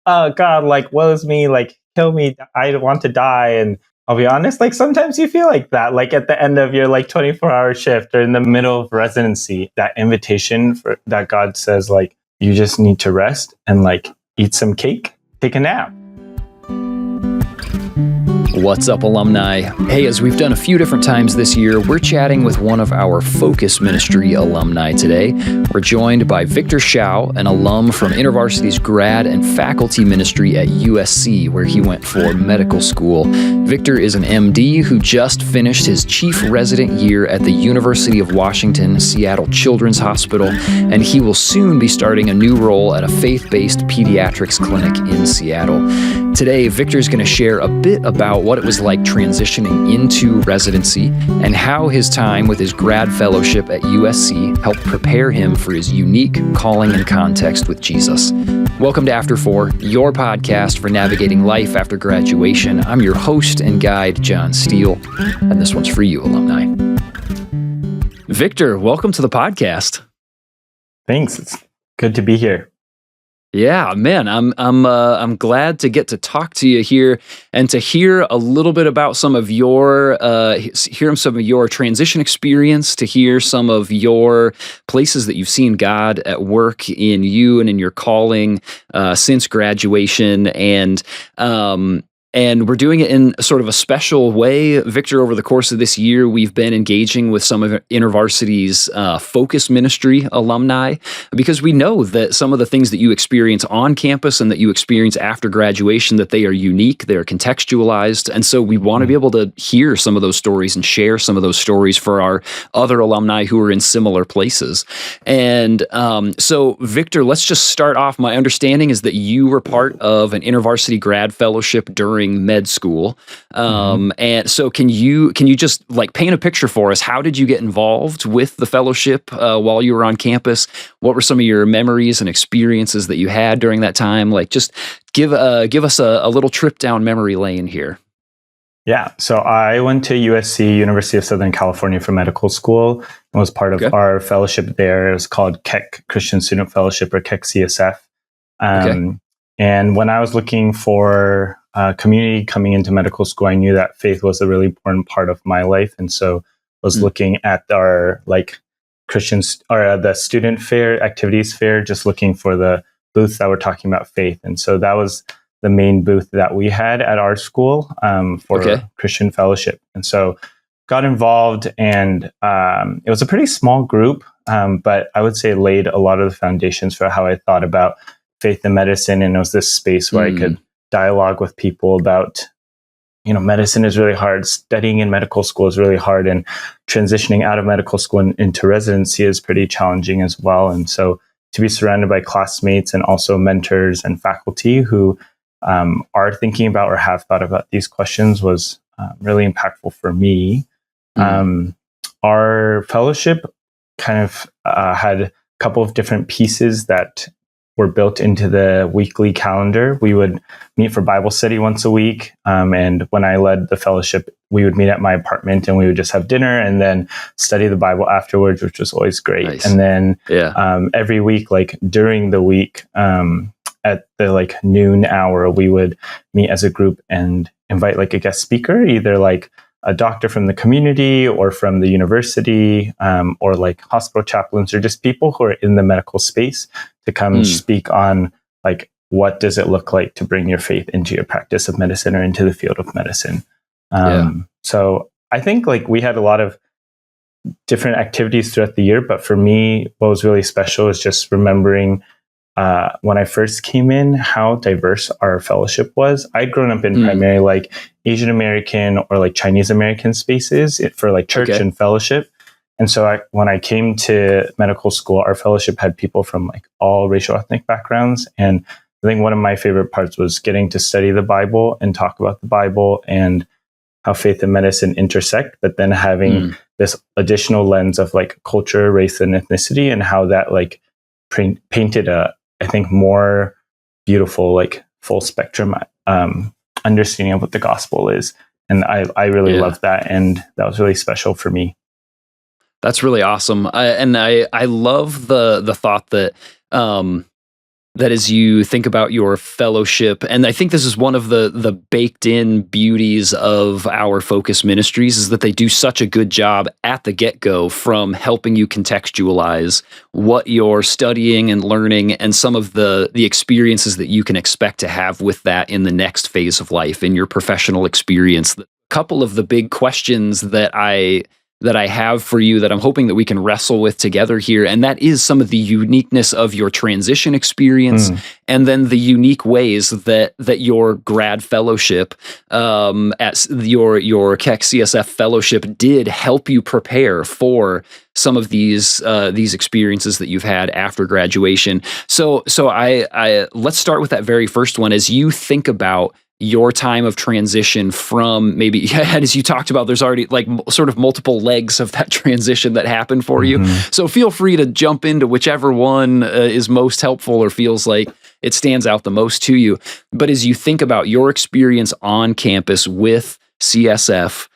oh God, like, woe is me, like, kill me, I want to die. And I'll be honest, like, sometimes you feel like that, like at the end of your like 24-hour shift or in the middle of residency, that invitation for that God says, like, you just need to rest and like eat some cake, take a nap. What's up, alumni? Hey, as we've done a few different times this year, we're chatting with one of our Focus Ministry alumni today. We're joined by Victor Hsiao, an alum from InterVarsity's grad and faculty ministry at USC, where he went for medical school. Victor is an MD who just finished his chief resident year at the University of Washington Seattle Children's Hospital, and he will soon be starting a new role at a faith-based pediatrics clinic in Seattle. Today, Victor is going to share a bit about what it was like transitioning into residency and how his time with his grad fellowship at USC helped prepare him for his unique calling and context with Jesus. Welcome to After 4, your podcast for navigating life after graduation. I'm your host and guide, John Steele, and this one's for you, alumni. Victor, welcome to the podcast. Thanks. It's good to be here. Yeah, man, I'm glad to get to talk to you here and to hear a little bit about some of your transition experience, to hear some of your places that you've seen God at work in you and in your calling since graduation, and we're doing it in sort of a special way. Victor, over the course of this year, we've been engaging with some of InterVarsity's Focus Ministry alumni, because we know that some of the things that you experience on campus and that you experience after graduation, that they are unique, they're contextualized. And so we want to be able to hear some of those stories and share some of those stories for our other alumni who are in similar places. And so, Victor, let's just start off. My understanding is that you were part of an InterVarsity grad fellowship during med school. And so can you just like paint a picture for us? How did you get involved with the fellowship while you were on campus? What were some of your memories and experiences that you had during that time? Like, just give us a little trip down memory lane here. Yeah. So I went to USC, University of Southern California, for medical school and was part of our fellowship there. It was called Keck Christian Student Fellowship, or Keck CSF. And when I was looking for community coming into medical school, I knew that faith was a really important part of my life. And so I was looking at our like Christians or the student fair, activities fair, just looking for the booths that were talking about faith. And so that was the main booth that we had at our school for Christian Fellowship. And so got involved, and it was a pretty small group, but I would say it laid a lot of the foundations for how I thought about faith and medicine. And it was this space where I could dialogue with people about, medicine is really hard. Studying in medical school is really hard. And transitioning out of medical school and into residency is pretty challenging as well. And so to be surrounded by classmates and also mentors and faculty who are thinking about or have thought about these questions was really impactful for me. Our fellowship kind of had a couple of different pieces that were built into the weekly calendar. We would meet for Bible study once a week. And when I led the fellowship, we would meet at my apartment and we would just have dinner and then study the Bible afterwards, which was always great. Nice. And then every week, like during the week, at the like noon hour, we would meet as a group and invite like a guest speaker, either like a doctor from the community or from the university, or like hospital chaplains, or just people who are in the medical space to come speak on like, what does it look like to bring your faith into your practice of medicine or into the field of medicine? So I think like we had a lot of different activities throughout the year, but for me, what was really special is just remembering when I first came in, how diverse our fellowship was. I'd grown up in primarily like Asian American or like Chinese American spaces for like church and fellowship. And so when I came to medical school, our fellowship had people from like all racial ethnic backgrounds. And I think one of my favorite parts was getting to study the Bible and talk about the Bible and how faith and medicine intersect, but then having this additional lens of like culture, race, and ethnicity, and how that like painted a, I think, more beautiful, like full spectrum understanding of what the gospel is. And I really loved that. And that was really special for me. That's really awesome. I love the thought that that as you think about your fellowship, and I think this is one of the baked in beauties of our focus ministries, is that they do such a good job at the get-go from helping you contextualize what you're studying and learning and some of the experiences that you can expect to have with that in the next phase of life, in your professional experience. A couple of the big questions that I have for you that I'm hoping that we can wrestle with together here, and that is some of the uniqueness of your transition experience, and then the unique ways that your grad fellowship, at your Keck CSF fellowship, did help you prepare for some of these experiences that you've had after graduation. So I let's start with that very first one. As you think about your time of transition from maybe, as you talked about, there's already like sort of multiple legs of that transition that happened for you. So feel free to jump into whichever one is most helpful or feels like it stands out the most to you. But as you think about your experience on campus with CSF,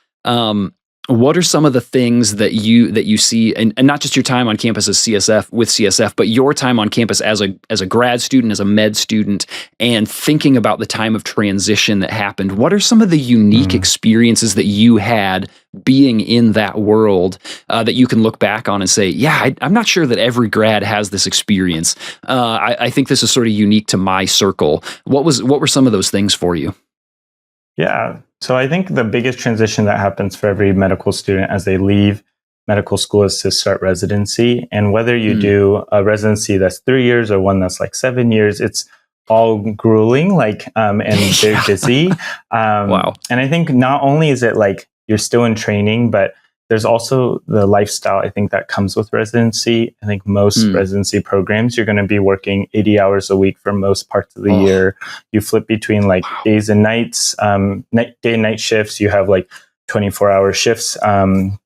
what are some of the things that you see, and not just your time on campus as CSF, but your time on campus as a grad student, as a med student, and thinking about the time of transition that happened? What are some of the unique experiences that you had being in that world that you can look back on and say, yeah, I'm not sure that every grad has this experience. I think this is sort of unique to my circle. What were some of those things for you? Yeah. So I think the biggest transition that happens for every medical student as they leave medical school is to start residency. And whether you do a residency that's 3 years or one that's like 7 years, it's all grueling, and very busy. Wow. And I think not only is it like you're still in training, but there's also the lifestyle, I think, that comes with residency. I think most residency programs, you're going to be working 80 hours a week for most parts of the year. You flip between days and nights, day and night shifts. You have 24-hour shifts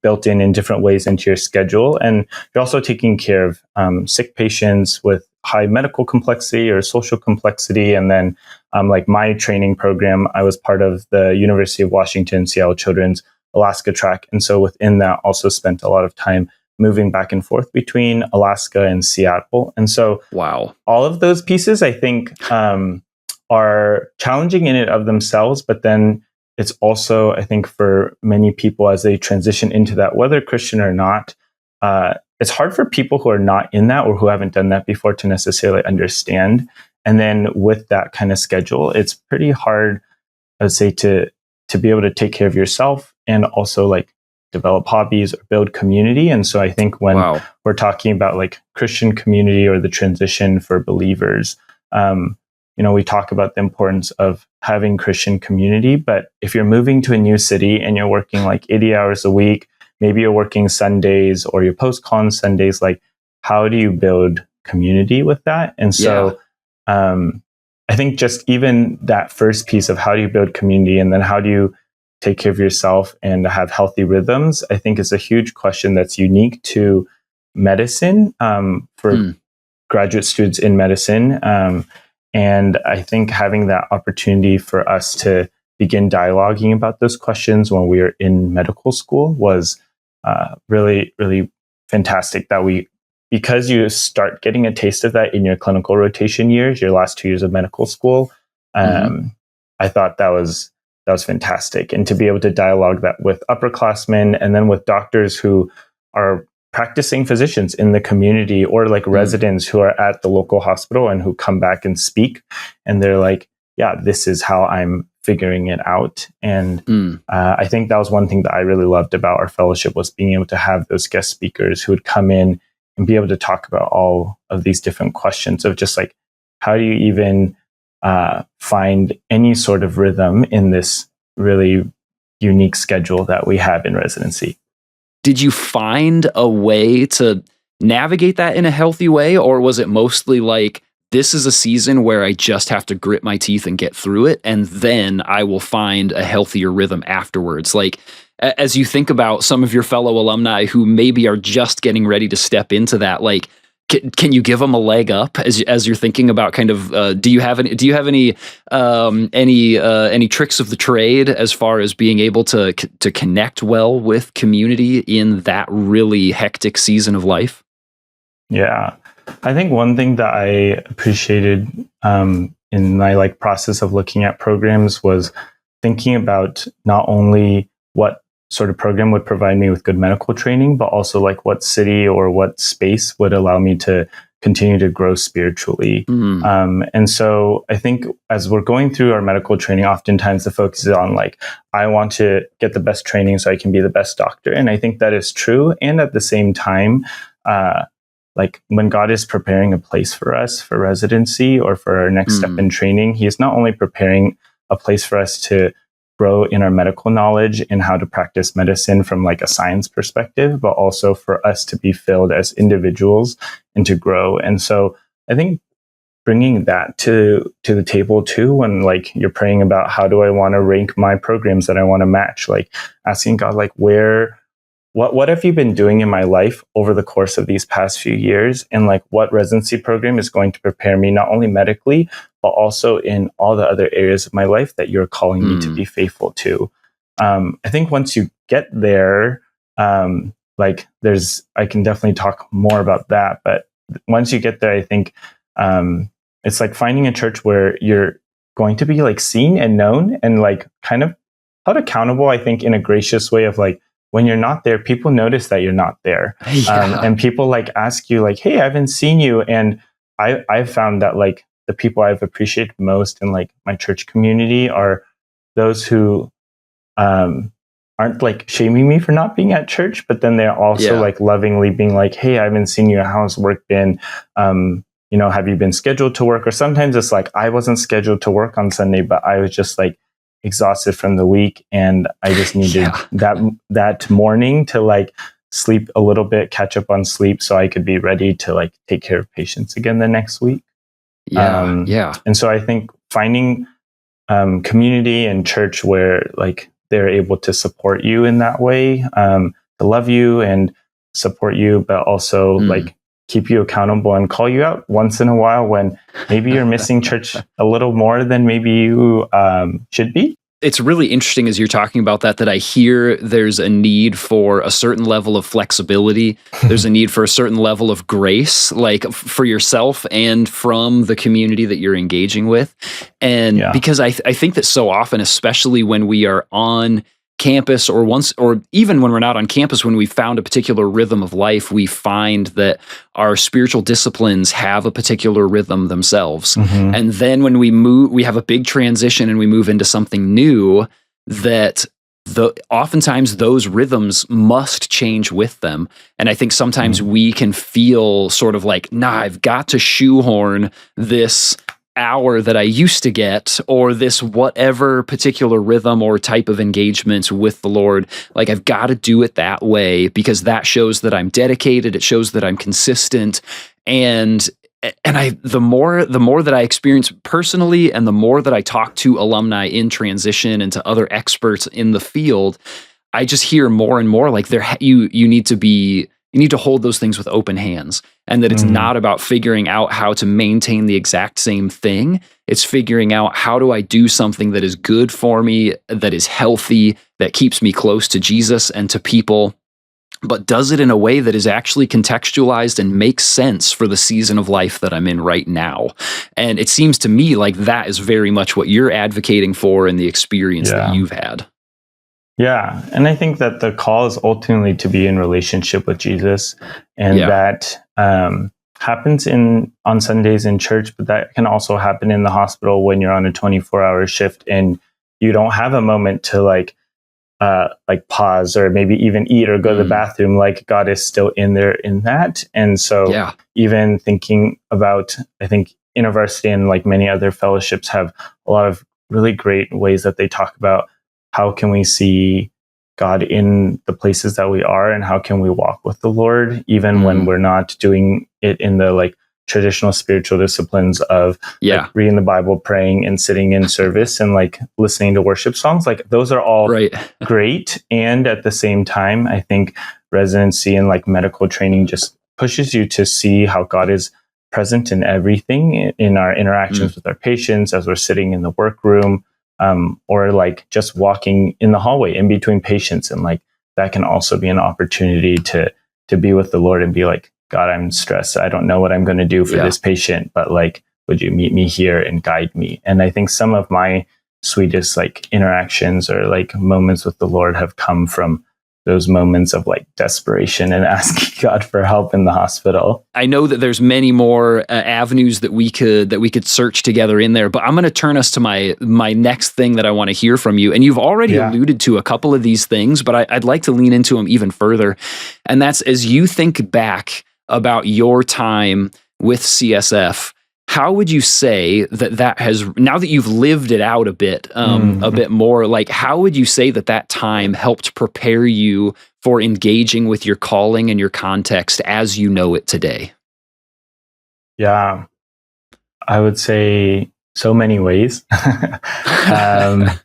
built in different ways into your schedule. And you're also taking care of sick patients with high medical complexity or social complexity. And then my training program, I was part of the University of Washington, Hsiao Children's Alaska track. And so within that, also spent a lot of time moving back and forth between Alaska and Seattle. And so all of those pieces, I think, are challenging in and of themselves. But then it's also, I think, for many people as they transition into that, whether Christian or not, it's hard for people who are not in that or who haven't done that before to necessarily understand. And then with that kind of schedule, it's pretty hard, I would say, to be able to take care of yourself and also develop hobbies or build community. And so I think when we're talking about Christian community or the transition for believers, we talk about the importance of having Christian community. But if you're moving to a new city and you're working 80 hours a week, maybe you're working Sundays or you're post-con Sundays, how do you build community with that? And so I think just even that first piece of how do you build community and then how do you take care of yourself and have healthy rhythms, I think is a huge question that's unique to medicine for graduate students in medicine. And I think having that opportunity for us to begin dialoguing about those questions when we were in medical school was really, really fantastic because you start getting a taste of that in your clinical rotation years, your last 2 years of medical school. I thought that was fantastic. And to be able to dialogue that with upperclassmen and then with doctors who are practicing physicians in the community or residents who are at the local hospital and who come back and speak. And they're like, yeah, this is how I'm figuring it out. And I think that was one thing that I really loved about our fellowship was being able to have those guest speakers who would come in and be able to talk about all of these different questions of just how do you even find any sort of rhythm in this really unique schedule that we have in residency. Did you find a way to navigate that in a healthy way? Or was it mostly this is a season where I just have to grit my teeth and get through it, and then I will find a healthier rhythm afterwards? As you think about some of your fellow alumni who maybe are just getting ready to step into that, can you give them a leg up as you're thinking about kind of do you have any tricks of the trade as far as being able to connect well with community in that really hectic season of life? Yeah. I think one thing that I appreciated in my like process of looking at programs was thinking about not only what sort of program would provide me with good medical training, but also like what city or what space would allow me to continue to grow spiritually. And so I think as we're going through our medical training, oftentimes the focus is on like, I want to get the best training so I can be the best doctor. And I think that is true. And at the same time, like when God is preparing a place for us for residency or for our next step in training, he is not only preparing a place for us to grow in our medical knowledge and how to practice medicine from like a science perspective, but also for us to be filled as individuals and to grow. And so I think bringing that to the table too, when like you're praying about how do I want to rank my programs that I want to match, like asking God, like what have you been doing in my life over the course of these past few years? And like what residency program is going to prepare me not only medically, but also in all the other areas of my life that you're calling me to be faithful to. I think once you get there, like I can definitely talk more about that. But once you get there, I think it's like finding a church where you're going to be like seen and known and like kind of held accountable, I think, in a gracious way of like, when you're not there, people notice that you're not there. And people like ask you like, hey, I haven't seen you. And I've found that like the people I've appreciated most in like my church community are those who aren't like shaming me for not being at church, but then they're also like lovingly being like, hey, I haven't seen you. How's work been? Have you been scheduled to work? Or sometimes it's like, I wasn't scheduled to work on Sunday, but I was just like exhausted from the week and I just needed that morning to like sleep a little bit, catch up on sleep so I could be ready to like take care of patients again the next week. And so I think finding community and church where like they're able to support you in that way, to love you and support you, but also like keep you accountable and call you out once in a while when maybe you're missing church a little more than maybe you should be. It's really interesting as you're talking about that I hear there's a need for a certain level of flexibility. There's a need for a certain level of grace, like for yourself and from the community that you're engaging with. And because I think that so often, especially when we are on campus or even when we're not on campus, when we found a particular rhythm of life, we find that our spiritual disciplines have a particular rhythm themselves. And then when we have a big transition and we move into something new, that oftentimes those rhythms must change with them. And I think sometimes we can feel sort of like, I've got to shoehorn this hour that I used to get, or this whatever particular rhythm or type of engagement with the Lord. Like I've got to do it that way because that shows that I'm dedicated. It shows that I'm consistent. And the more that I experience personally, and the more that I talk to alumni in transition and to other experts in the field, I just hear more and more like you need to hold those things with open hands, and that it's not about figuring out how to maintain the exact same thing. It's figuring out how do I do something that is good for me, that is healthy, that keeps me close to Jesus and to people, but does it in a way that is actually contextualized and makes sense for the season of life that I'm in right now. And it seems to me like that is very much what you're advocating for in the experience that you've had. Yeah. And I think that the call is ultimately to be in relationship with Jesus. And that happens on Sundays in church, but that can also happen in the hospital when you're on a 24-hour shift and you don't have a moment to like pause or maybe even eat or go to the bathroom. Like God is still in there in that. And so even thinking about, I think InterVarsity and like many other fellowships have a lot of really great ways that they talk about how can we see God in the places that we are, and how can we walk with the Lord, even when we're not doing it in the like traditional spiritual disciplines of like reading the Bible, praying and sitting in service and like listening to worship songs. Like those are all great. And at the same time, I think residency and like medical training just pushes you to see how God is present in everything, in our interactions with our patients as we're sitting in the workroom, or like just walking in the hallway in between patients. And like that can also be an opportunity to be with the Lord and be like, God, I'm stressed. I don't know what I'm going to do for this patient, but like, would you meet me here and guide me? And I think some of my sweetest like interactions or like moments with the Lord have come from those moments of like desperation and asking God for help in the hospital. I know that there's many more avenues that we could search together in there, but I'm going to turn us to my next thing that I want to hear from you. And you've already alluded to a couple of these things, but I'd like to lean into them even further. And that's, as you think back about your time with CSF, how would you say that has, now that you've lived it out a bit more, like how would you say that time helped prepare you for engaging with your calling and your context as you know it today? Yeah, I would say so many ways. I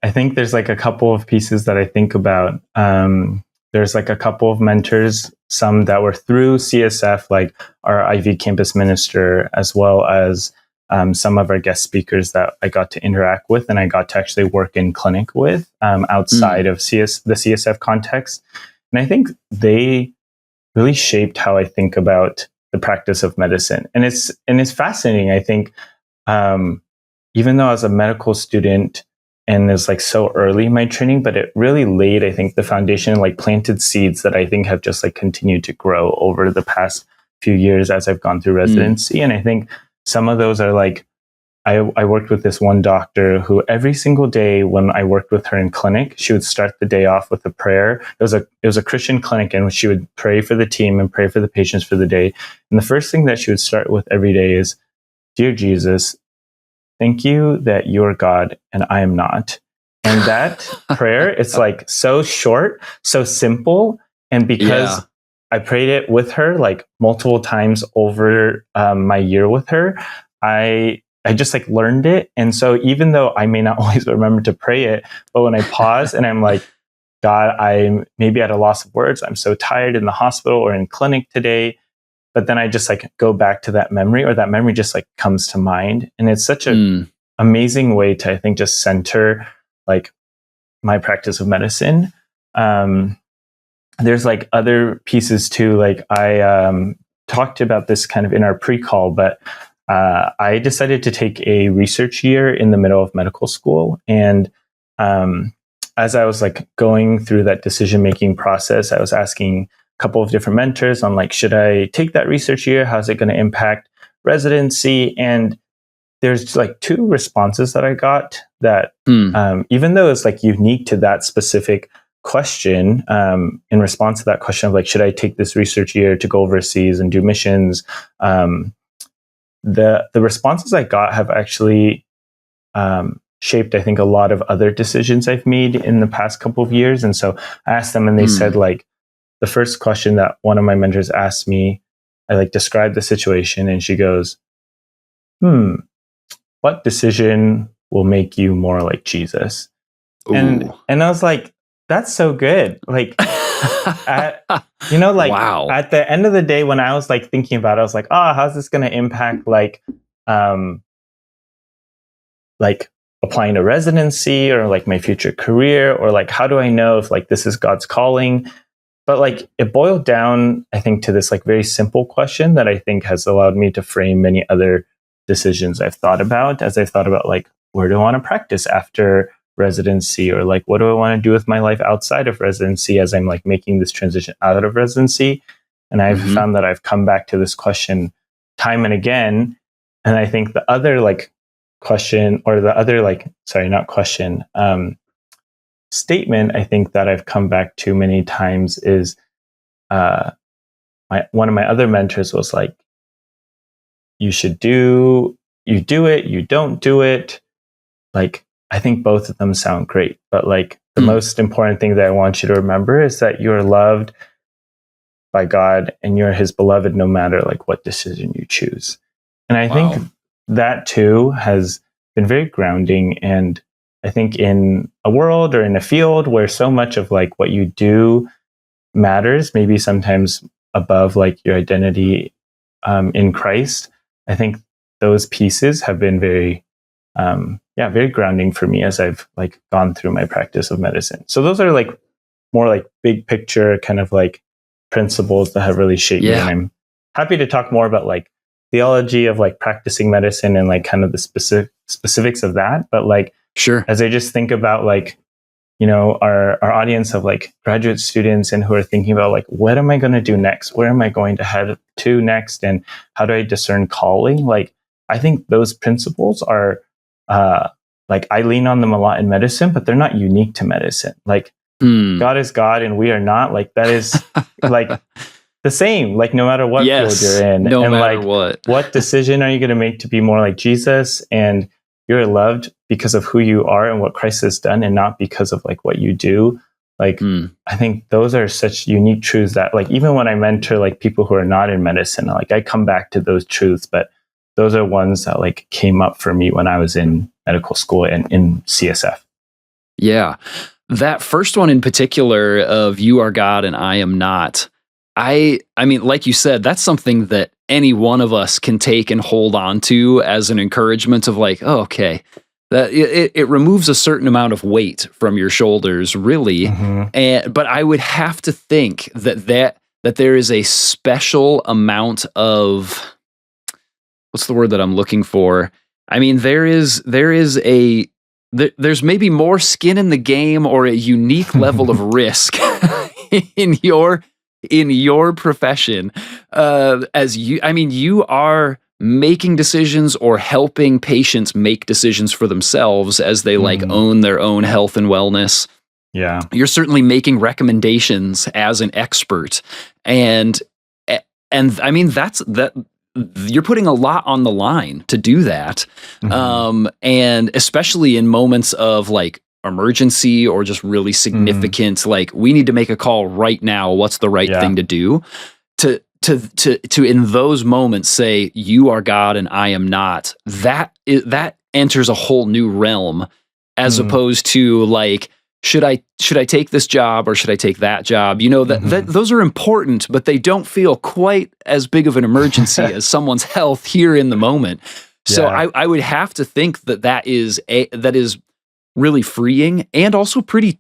think there's like a couple of pieces that I think about. There's like a couple of mentors, some that were through CSF, like our Ivy campus minister, as well as some of our guest speakers that I got to interact with and I got to actually work in clinic with outside of the CSF context. And I think they really shaped how I think about the practice of medicine. And it's fascinating. I think even though I was a medical student, and it's like so early in my training, but it really laid, I think, the foundation, like planted seeds that I think have just like continued to grow over the past few years as I've gone through residency. And I think some of those are like, I worked with this one doctor who every single day when I worked with her in clinic, she would start the day off with a prayer. It was a Christian clinic, and she would pray for the team and pray for the patients for the day. And the first thing that she would start with every day is, "Dear Jesus, thank you that you're God and I am not." And that prayer, it's like so short, so simple. And because I prayed it with her like multiple times over my year with her, I just like learned it. And so even though I may not always remember to pray it, but when I pause and I'm like, God, I'm maybe at a loss of words. I'm so tired in the hospital or in clinic today. But then I just like go back to that memory, or that memory just like comes to mind. And it's such an amazing way to, I think, just center like my practice of medicine. There's like other pieces too. Like I talked about this kind of in our pre-call, but I decided to take a research year in the middle of medical school. And as I was like going through that decision-making process, I was asking couple of different mentors on like, should I take that research year? How's it going to impact residency? And there's like two responses that I got that even though it's like unique to that specific question, in response to that question of like, should I take this research year to go overseas and do missions? The responses I got have actually shaped, I think, a lot of other decisions I've made in the past couple of years. And so I asked them and they said like, the first question that one of my mentors asked me, I like described the situation and she goes, what decision will make you more like Jesus? And I was like, that's so good. Like, wow. At the end of the day, when I was like thinking about it, I was like, how's this going to impact like applying to residency or like my future career, or like, how do I know if like this is God's calling? But like it boiled down, I think, to this like very simple question that I think has allowed me to frame many other decisions I've thought about as I've thought about like, where do I want to practice after residency, or like, what do I want to do with my life outside of residency as I'm like making this transition out of residency? And I've found that I've come back to this question time and again. And I think the other like question, or the other like, sorry, not question, statement I think that I've come back to many times is one of my other mentors was like, you do it, you don't do it. Like, I think both of them sound great, but like the most important thing that I want you to remember is that you're loved by God and you're his beloved no matter like what decision you choose. And I think that too has been very grounding. And I think in a world or in a field where so much of like what you do matters, maybe sometimes above like your identity in Christ, I think those pieces have been very grounding for me as I've like gone through my practice of medicine. So those are like more like big picture kind of like principles that have really shaped me. And I'm happy to talk more about like theology of like practicing medicine and like kind of the specifics of that. But like, sure, as I just think about like, you know, our audience of like graduate students and who are thinking about like, what am I going to do next? Where am I going to head to next? And how do I discern calling? Like, I think those principles are, like, I lean on them a lot in medicine, but they're not unique to medicine. Like, God is God and we are not. Like, that is like the same, like, no matter what field you're in. No and matter like, what decision are you going to make to be more like Jesus? And you're loved because of who you are and what Christ has done, and not because of like what you do. Like, I think those are such unique truths that like, even when I mentor like people who are not in medicine, like I come back to those truths, but those are ones that like came up for me when I was in medical school and in CSF. Yeah. That first one in particular of you are God and I am not. I mean, like you said, that's something that any one of us can take and hold on to as an encouragement of like, oh, okay, that it removes a certain amount of weight from your shoulders, really. But I would have to think that there is a special amount of, what's the word that I'm looking for? I mean, there's maybe more skin in the game or a unique level of risk in your profession, you are making decisions or helping patients make decisions for themselves as they like own their own health and wellness. Yeah. You're certainly making recommendations as an expert. And I mean, that you're putting a lot on the line to do that. And especially in moments of like emergency or just really significant, like we need to make a call right now. What's the right thing to do? To in those moments say you are God and I am not. That enters a whole new realm, as opposed to like, should I take this job or should I take that job? You know, that those are important, but they don't feel quite as big of an emergency as someone's health here in the moment. So I would have to think that is really freeing and also pretty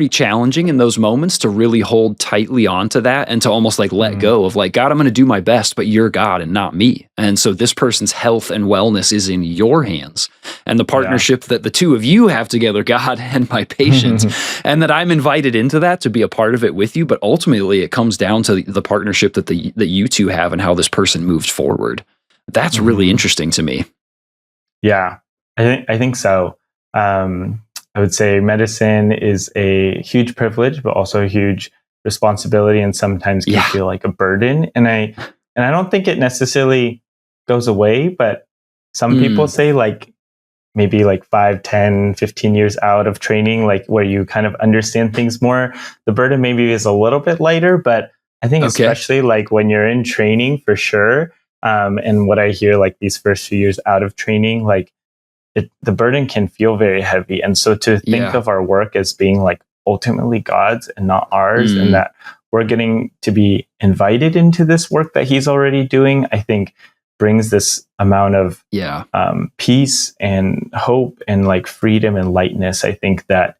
challenging in those moments to really hold tightly onto that and to almost like let go of like, God, I'm going to do my best, but you're God and not me. And so this person's health and wellness is in your hands, and the partnership that the two of you have together, God and my patient, and that I'm invited into that to be a part of it with you. But ultimately it comes down to the partnership that you two have and how this person moves forward. That's really interesting to me. Yeah, I think so. I would say medicine is a huge privilege, but also a huge responsibility, and sometimes can feel like a burden. And I don't think it necessarily goes away, but some people say like maybe like 5, 10, 15 years out of training, like where you kind of understand things more, the burden maybe is a little bit lighter. But I think especially like when you're in training, for sure. And what I hear like these first few years out of training, like the burden can feel very heavy. And so to think of our work as being like ultimately God's and not ours, and that we're getting to be invited into this work that he's already doing, I think brings this amount of peace and hope and like freedom and lightness. I think that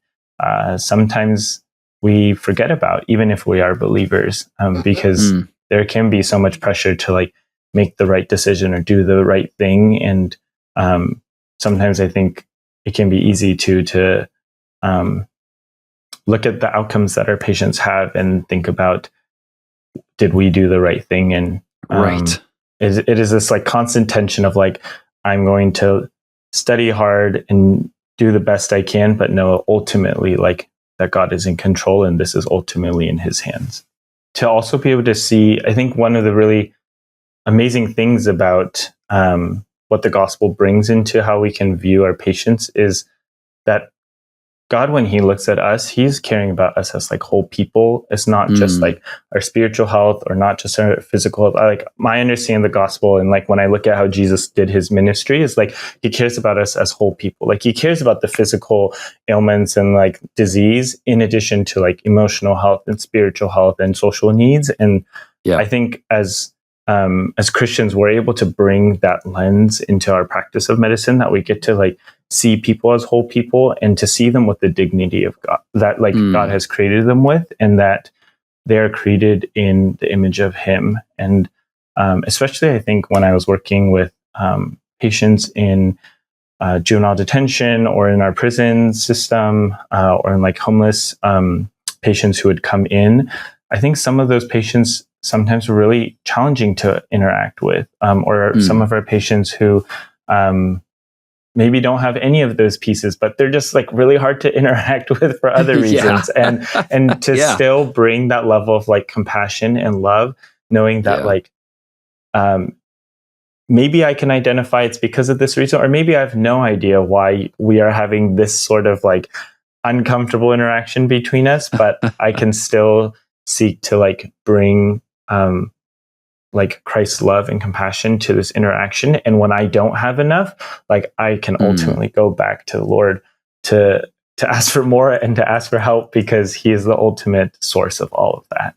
sometimes we forget about, even if we are believers, because there can be so much pressure to like make the right decision or do the right thing. And sometimes I think it can be easy to look at the outcomes that our patients have and think about, did we do the right thing? And it is this like constant tension of like, I'm going to study hard and do the best I can, but no, ultimately like that God is in control and this is ultimately in his hands. To also be able to see, I think one of the really amazing things about what the gospel brings into how we can view our patients is that God, when he looks at us, he's caring about us as like whole people. It's not just like our spiritual health or not just our physical health. Like my understanding of the gospel, and like when I look at how Jesus did his ministry, is like he cares about us as whole people. Like he cares about the physical ailments and like disease, in addition to like emotional health and spiritual health and social needs. And I think as Christians, we're able to bring that lens into our practice of medicine, that we get to like see people as whole people and to see them with the dignity of God, that like God has created them with, and that they are created in the image of Him. And especially, I think, when I was working with patients in juvenile detention or in our prison system, or in like homeless patients who would come in, I think some of those patients sometimes were really challenging to interact with, or some of our patients who maybe don't have any of those pieces, but they're just like really hard to interact with for other reasons. And to still bring that level of like compassion and love, knowing that like maybe I can identify it's because of this reason, or maybe I have no idea why we are having this sort of like uncomfortable interaction between us, but I can still seek to like bring like Christ's love and compassion to this interaction. And when I don't have enough, like I can ultimately go back to the Lord to ask for more and to ask for help, because He is the ultimate source of all of that.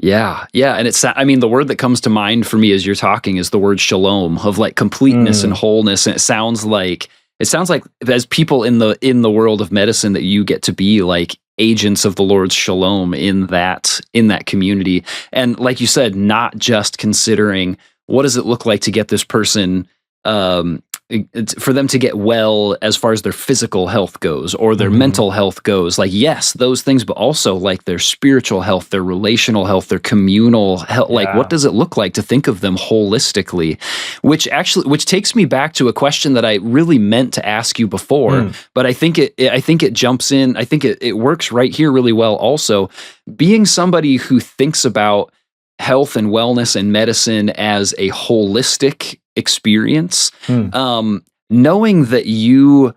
Yeah. And I mean, the word that comes to mind for me as you're talking is the word shalom, of like completeness and wholeness. And it sounds like as people in the world of medicine, that you get to be like agents of the Lord's shalom in that community. And like you said, not just considering what does it look like to get this person, for them to get well as far as their physical health goes or their mental health goes. Like, yes, those things, but also like their spiritual health, their relational health, their communal health. Like, what does it look like to think of them holistically? Which takes me back to a question that I really meant to ask you before, but I think it jumps in. I think it works right here really well. Also, being somebody who thinks about health and wellness and medicine as a holistic experience, knowing that you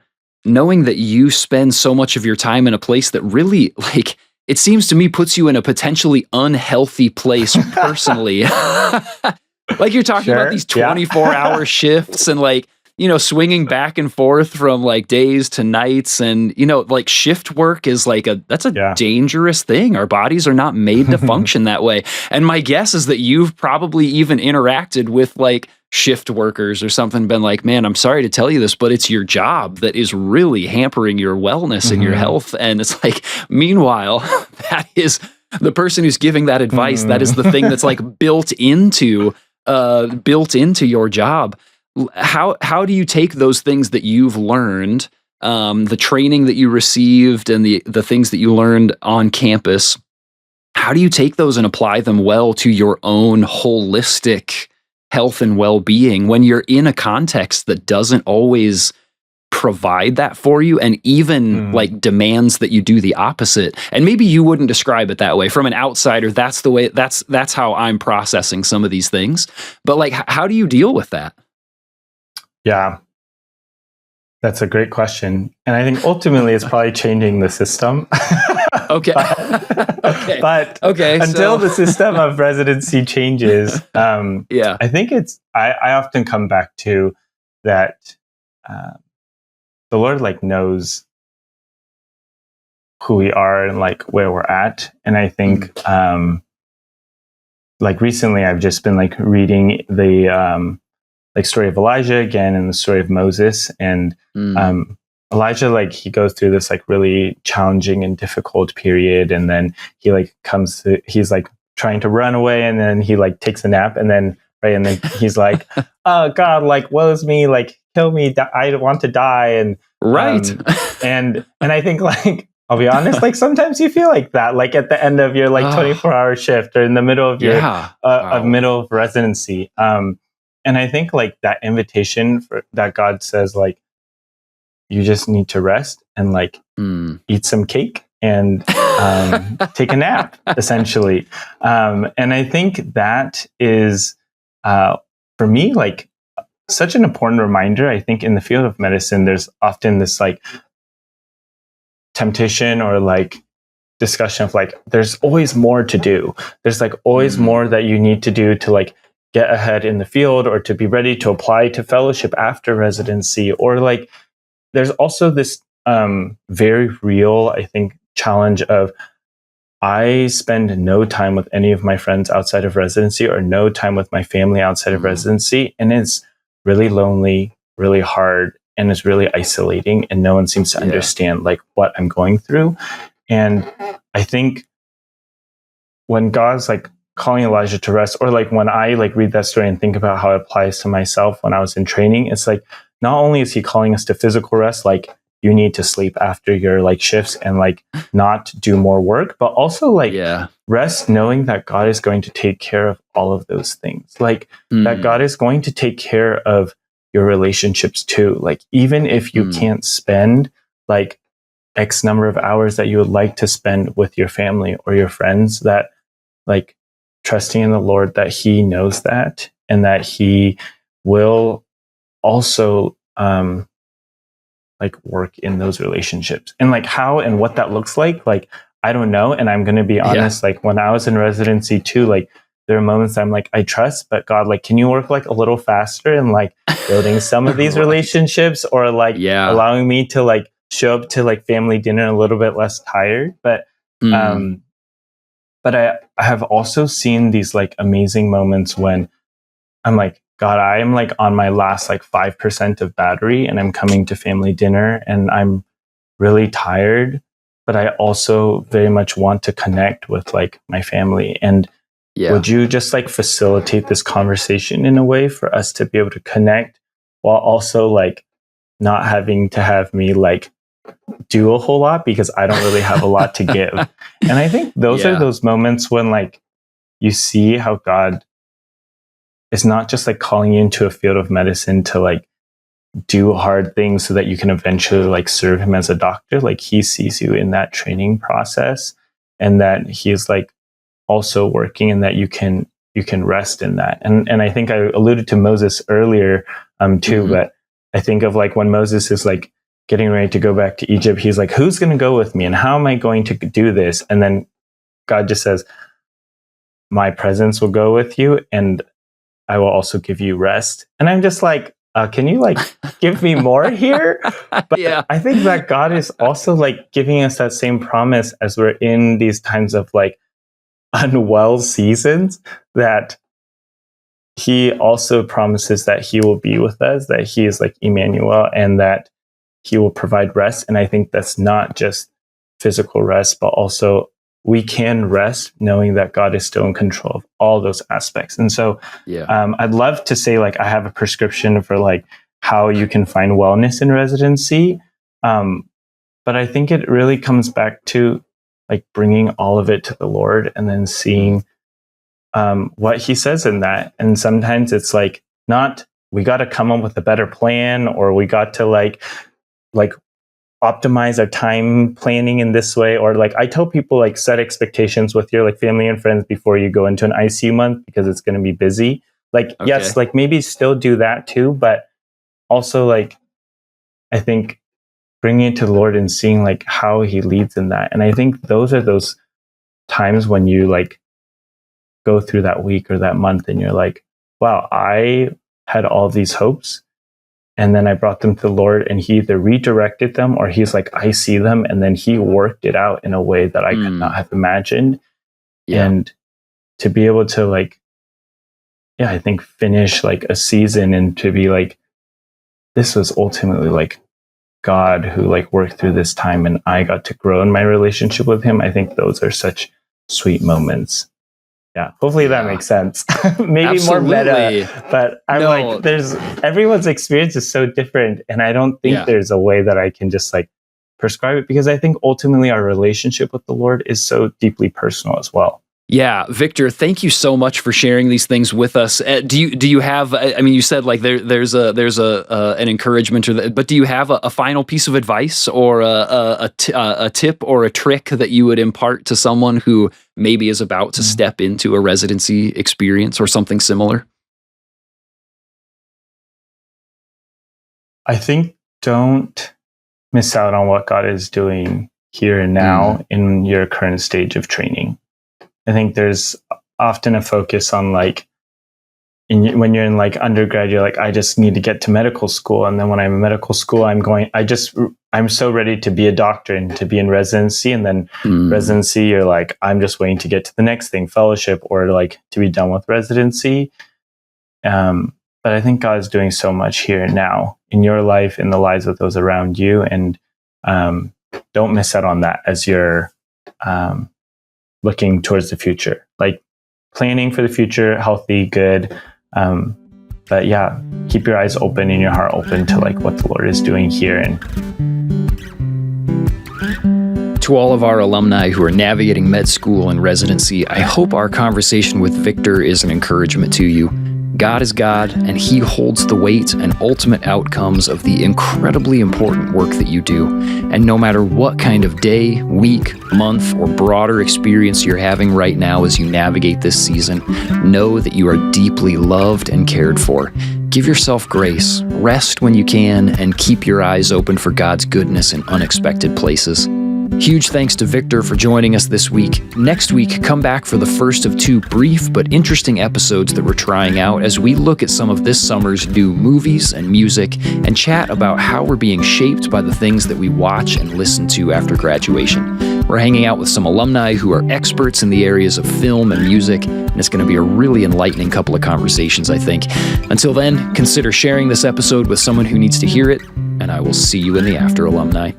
spend so much of your time in a place that really, like, it seems to me, puts you in a potentially unhealthy place personally. Like, you're talking about these 24-hour shifts and like, swinging back and forth from like days to nights, and like shift work is like that's a dangerous thing. Our bodies are not made to function that way. And my guess is that you've probably even interacted with like shift workers or something, been like, man, I'm sorry to tell you this, but it's your job that is really hampering your wellness and your health. And it's like, meanwhile, that is the person who's giving that advice. That is the thing that's like built into your job. How do you take those things that you've learned, the training that you received and the things that you learned on campus, how do you take those and apply them well to your own holistic health and well-being when you're in a context that doesn't always provide that for you, and even like demands that you do the opposite? And maybe you wouldn't describe it that way. From an outsider, that's the way, that's how I'm processing some of these things. But like, how do you deal with that? Yeah, that's a great question. And I think ultimately it's probably changing the system. Okay. But until the system of residency changes, I think I often come back to that the Lord like knows who we are and like where we're at. And I think like recently I've just been like reading the like story of Elijah again, and the story of Moses. And Elijah, like, he goes through this like really challenging and difficult period, and then he like he's like trying to run away, and then he like takes a nap, and then he's like, oh God, like, woe is me, like, kill me, I want to die. And and I think, like, I'll be honest, like sometimes you feel like that, like at the end of your like 24-hour shift, or in the middle of your middle of residency. And I think like that invitation that God says, like, you just need to rest and like eat some cake and take a nap, essentially. And I think that is, for me, like such an important reminder. I think in the field of medicine, there's often this like temptation or like discussion of like, there's always more to do. There's like always more that you need to do to like get ahead in the field, or to be ready to apply to fellowship after residency. Or like, there's also this very real, I think, challenge of, I spend no time with any of my friends outside of residency, or no time with my family outside of residency. And it's really lonely, really hard, and it's really isolating, and no one seems to understand like what I'm going through. And I think when God's like calling Elijah to rest, or like when I like read that story and think about how it applies to myself when I was in training, it's like not only is he calling us to physical rest, like you need to sleep after your like shifts and like not do more work, but also like rest knowing that God is going to take care of all of those things. Like that God is going to take care of your relationships too. Like even if you can't spend like X number of hours that you would like to spend with your family or your friends, that like trusting in the Lord that he knows that, and that he will also like work in those relationships. And like how and what that looks like I don't know. And I'm going to be honest, like when I was in residency too, like there are moments I'm like, I trust, but God, like, can you work like a little faster and like building some of these relationships, or like allowing me to like show up to like family dinner a little bit less tired. But I have also seen these like amazing moments when I'm like, God, I am like on my last like 5% of battery and I'm coming to family dinner and I'm really tired, but I also very much want to connect with like my family. And would you just like facilitate this conversation in a way for us to be able to connect while also like not having to have me like do a whole lot, because I don't really have a lot to give. And I think those are those moments when like you see how God is not just like calling you into a field of medicine to like do hard things so that you can eventually like serve him as a doctor. Like he sees you in that training process, and that he is like also working, and that you can rest in that. And I think I alluded to Moses earlier too, but I think of like when Moses is like getting ready to go back to Egypt, he's like, who's going to go with me and how am I going to do this? And then God just says, my presence will go with you and I will also give you rest. And I'm just like, can you like give me more here? But I think that God is also like giving us that same promise as we're in these times of like unwell seasons, that he also promises that he will be with us, that he is like Emmanuel, and that he will provide rest. And I think that's not just physical rest, but also we can rest knowing that God is still in control of all those aspects. And so I'd love to say like I have a prescription for like how you can find wellness in residency. But I think it really comes back to like bringing all of it to the Lord and then seeing what he says in that. And sometimes it's like, not, we got to come up with a better plan, or we got to like optimize our time planning in this way, or like I tell people like set expectations with your like family and friends before you go into an ICU month, because it's going to be busy. Like yes, like maybe still do that too, but also like I think bringing it to the Lord and seeing like how he leads in that. And I think those are those times when you like go through that week or that month and you're like, wow, I had all these hopes, and then I brought them to the Lord, and he either redirected them or he's like, I see them. And then he worked it out in a way that I could not have imagined. And to be able to like, I think finish like a season and to be like, this was ultimately like God who like worked through this time and I got to grow in my relationship with him. I think those are such sweet moments. Yeah, hopefully that makes sense. Maybe more meta, but I'm like, there's everyone's experience is so different, and I don't think there's a way that I can just like prescribe it, because I think ultimately our relationship with the Lord is so deeply personal as well. Yeah, Victor, thank you so much for sharing these things with us. Do you have? I mean, you said like there's an encouragement, but do you have a final piece of advice or a tip or a trick that you would impart to someone who maybe is about to step into a residency experience or something similar? I think don't miss out on what God is doing here and now in your current stage of training. I think there's often a focus on like, when you're in like undergrad, you're like, I just need to get to medical school. And then when I'm in medical school, I'm so ready to be a doctor and to be in residency. And then residency, you're like, I'm just waiting to get to the next thing, fellowship, or like to be done with residency. But I think God is doing so much here and now in your life, in the lives of those around you. And don't miss out on that as you're looking towards the future, like planning for the future, healthy, good. But yeah, keep your eyes open and your heart open to like what the Lord is doing here. And to all of our alumni who are navigating med school and residency, I hope our conversation with Victor is an encouragement to you. God is God, and He holds the weight and ultimate outcomes of the incredibly important work that you do. And no matter what kind of day, week, month, or broader experience you're having right now as you navigate this season, know that you are deeply loved and cared for. Give yourself grace, rest when you can, and keep your eyes open for God's goodness in unexpected places. Huge thanks to Victor for joining us this week. Next week, come back for the first of 2 brief but interesting episodes that we're trying out as we look at some of this summer's new movies and music and chat about how we're being shaped by the things that we watch and listen to after graduation. We're hanging out with some alumni who are experts in the areas of film and music, and it's going to be a really enlightening couple of conversations, I think. Until then, consider sharing this episode with someone who needs to hear it, and I will see you in the after, alumni.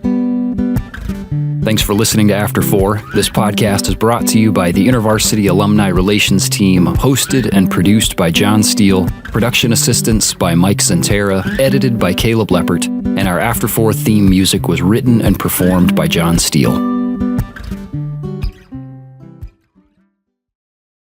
Thanks for listening to After 4. This podcast is brought to you by the InterVarsity Alumni Relations Team, hosted and produced by John Steele, production assistance by Mike Centera, edited by Caleb Leppert, and our After 4 theme music was written and performed by John Steele.